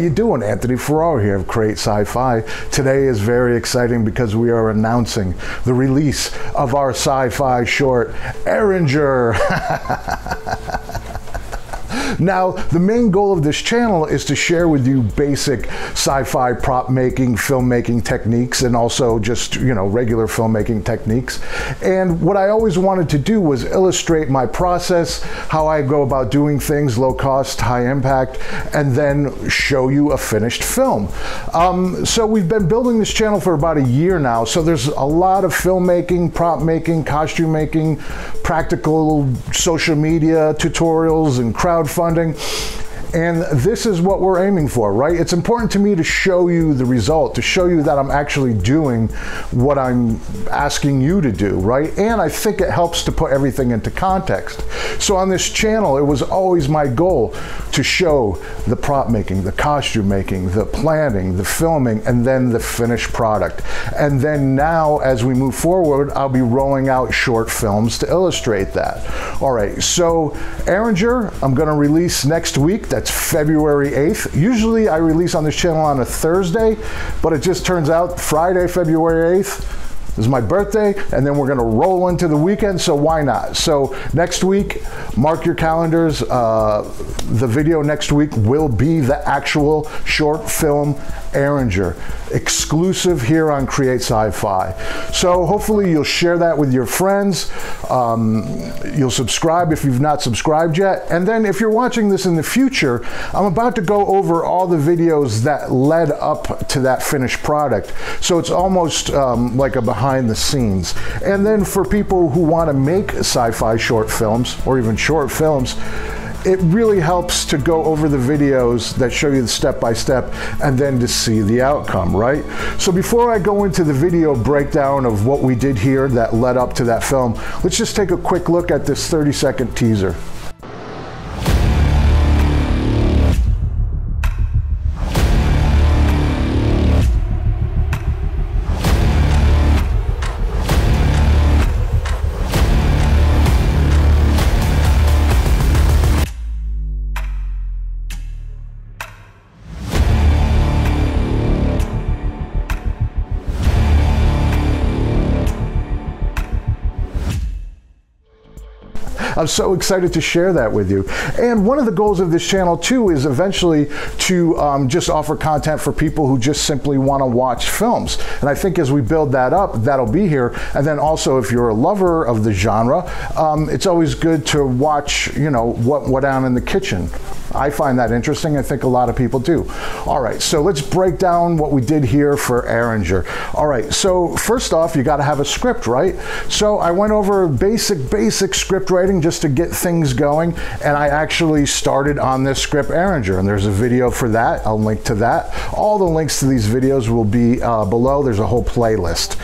you doing? Anthony Ferraro here of Create Sci-Fi. Today is very exciting because we are announcing the release of our sci-fi short, Aeranger. Now, the main goal of this channel is to share with you basic sci-fi prop making, filmmaking techniques, and also just, regular filmmaking techniques. And what I always wanted to do was illustrate my process, how I go about doing things, low cost, high impact, and then show you a finished film. So we've been building this channel for about a year now, so there's a lot of filmmaking, prop making, costume making, practical social media tutorials, and crowdfunding. And this is what we're aiming for, right? It's important to me to show you the result, to show you that I'm actually doing what I'm asking you to do, right? And I think it helps to put everything into context. So on this channel, it was always my goal to show the prop making, the costume making, the planning, the filming, and then the finished product. And then now, as we move forward, I'll be rolling out short films to illustrate that. All right, so Aeranger, I'm gonna release next week. That's February 8th. Usually I release on this channel on a Thursday, but it just turns out Friday, February 8th is my birthday, and then we're gonna roll into the weekend, so why not? So next week, mark your calendars. The video next week will be the actual short film Aeranger, exclusive here on Create Sci-Fi. So hopefully you'll share that with your friends. You'll subscribe if you've not subscribed yet. And then if you're watching this in the future, I'm about to go over all the videos that led up to that finished product. So it's almost like a behind the scenes. And then for people who want to make sci-fi short films or even short films, it really helps to go over the videos that show you the step-by-step and then to see the outcome, right? So before I go into the video breakdown of what we did here that led up to that film, let's just take a quick look at this 30-second teaser. I'm so excited to share that with you. And one of the goals of this channel too is eventually to just offer content for people who just simply want to watch films. And I think as we build that up, that'll be here. And then also if you're a lover of the genre, it's always good to watch, what went down in the kitchen. I find that interesting. I think a lot of people do. All right, so let's break down what we did here for Aeranger. All right, so first off, you got to have a script, right? So I went over basic script writing just to get things going, and I actually started on this script Aeranger, and there's a video for that. I'll link to that. All the links to these videos will be below. There's a whole playlist.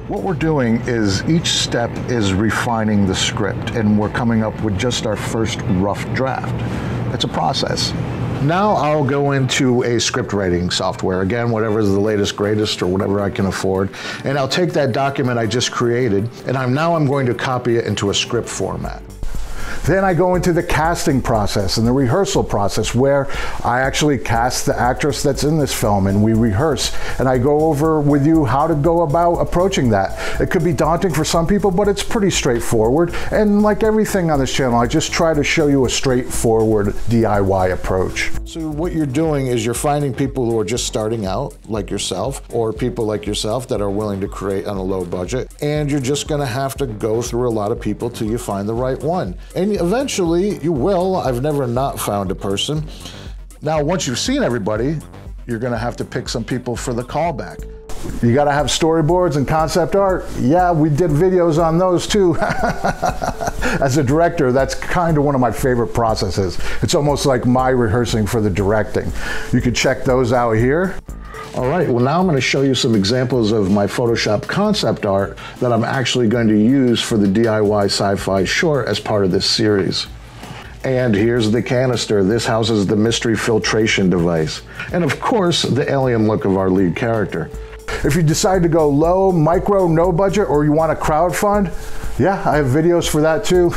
What we're doing is each step is refining the script, and we're coming up with just our first rough draft. It's a process. Now I'll go into a script writing software, again, whatever is the latest, greatest, or whatever I can afford, and I'll take that document I just created, and I'm going to copy it into a script format. Then I go into the casting process and the rehearsal process where I actually cast the actress that's in this film and we rehearse. And I go over with you how to go about approaching that. It could be daunting for some people, but it's pretty straightforward. And like everything on this channel, I just try to show you a straightforward DIY approach. So what you're doing is you're finding people who are just starting out, like yourself, or people like yourself that are willing to create on a low budget. And you're just gonna have to go through a lot of people till you find the right one. And eventually you will. I've never not found a person. Now, once you've seen everybody, you're gonna have to pick some people for the callback. You gotta have storyboards and concept art. Yeah, we did videos on those too. As a director, that's kind of one of my favorite processes. It's almost like my rehearsing for the directing. You can check those out here. All right, well now I'm going to show you some examples of my Photoshop concept art that I'm actually going to use for the DIY sci-fi short as part of this series. And here's the canister. This houses the mystery filtration device. And of course, the alien look of our lead character. If you decide to go low, micro, no budget, or you want to crowdfund, Yeah, I have videos for that too.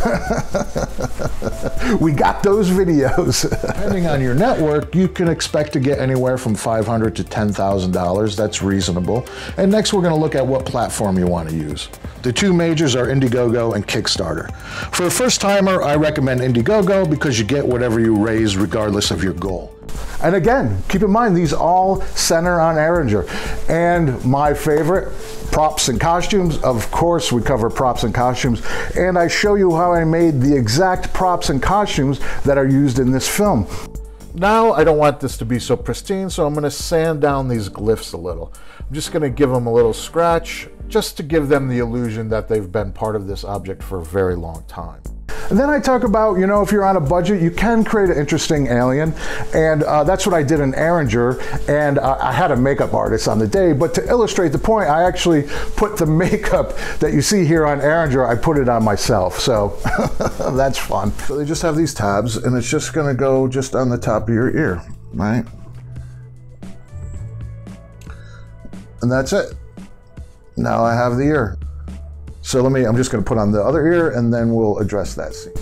We got those videos. Depending on your network, you can expect to get anywhere from $500 to $10,000. That's reasonable. And next we're going to look at what platform you want to use. The two majors are Indiegogo and Kickstarter. For a first timer, I recommend Indiegogo because you get whatever you raise regardless of your goal. And again, keep in mind, these all center on Aeranger. And my favorite, props and costumes. Of course, we cover props and costumes. And I show you how I made the exact props and costumes that are used in this film. Now, I don't want this to be so pristine, so I'm going to sand down these glyphs a little. I'm just going to give them a little scratch, just to give them the illusion that they've been part of this object for a very long time. And then I talk about, you know, if you're on a budget, you can create an interesting alien. And that's what I did in Aeranger. And I had a makeup artist on the day. But to illustrate the point, I actually put the makeup that you see here on Aeranger, I put it on myself. So that's fun. So they just have these tabs, and it's just going to go just on the top of your ear, right? And that's it. Now I have the ear. So I'm just going to put on the other ear, and then we'll address that scene.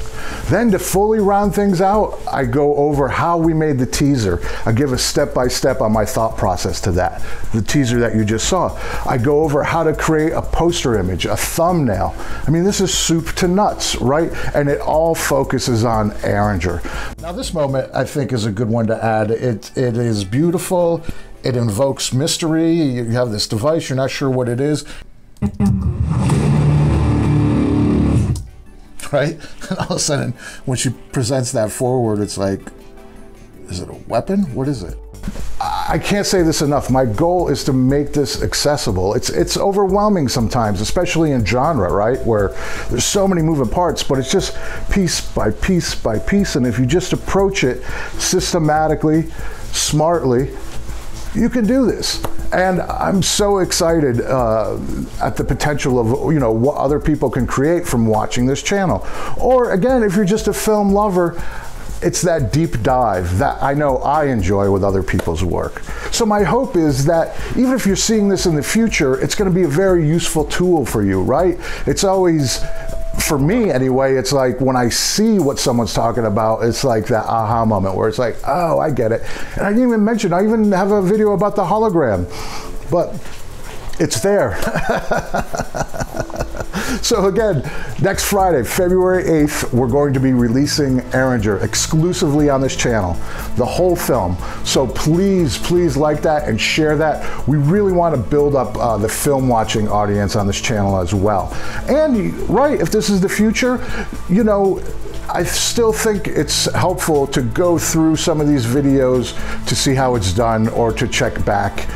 Then to fully round things out, I go over how we made the teaser. I give a step-by-step on my thought process to that, the teaser that you just saw. I go over how to create a poster image, a thumbnail. I mean, this is soup to nuts, right? And it all focuses on Aeranger. Now this moment, I think, is a good one to add. It is beautiful. It invokes mystery. You have this device, you're not sure what it is. Right? And all of a sudden, when she presents that forward, it's like, is it a weapon? What is it? I can't say this enough. My goal is to make this accessible. It's overwhelming sometimes, especially in genre, right? Where there's so many moving parts, but it's just piece by piece by piece. And if you just approach it systematically, smartly, you can do this. And I'm so excited at the potential of, you know, what other people can create from watching this channel. Or again, if you're just a film lover, it's that deep dive that I know I enjoy with other people's work. So my hope is that even if you're seeing this in the future, it's going to be a very useful tool for you, right? It's always, for me anyway, it's like when I see what someone's talking about, it's like that aha moment where it's like, oh, I get it. And I didn't even mention, I even have a video about the hologram, but it's there. So again, next Friday, February 8th, we're going to be releasing Aeranger exclusively on this channel, the whole film. So please, please like that and share that. We really want to build up the film watching audience on this channel as well. And right, if this is the future, you know, I still think it's helpful to go through some of these videos to see how it's done or to check back,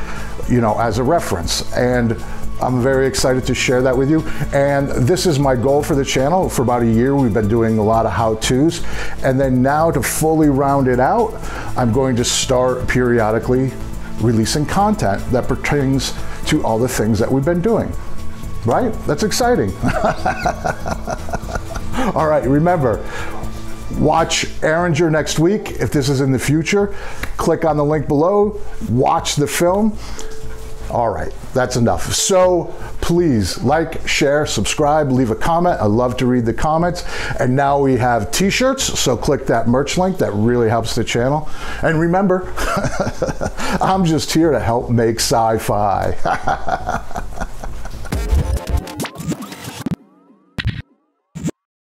you know, as a reference. And I'm very excited to share that with you. And this is my goal for the channel. For about a year, we've been doing a lot of how-tos. And then now to fully round it out, I'm going to start periodically releasing content that pertains to all the things that we've been doing. Right? That's exciting. All right, remember, watch Aeranger next week. If this is in the future, click on the link below, watch the film. All right, that's enough. So please like, share, subscribe, leave a comment. I love to read the comments. And now we have t-shirts, so click that merch link. That really helps the channel. And remember, I'm just here to help make sci-fi.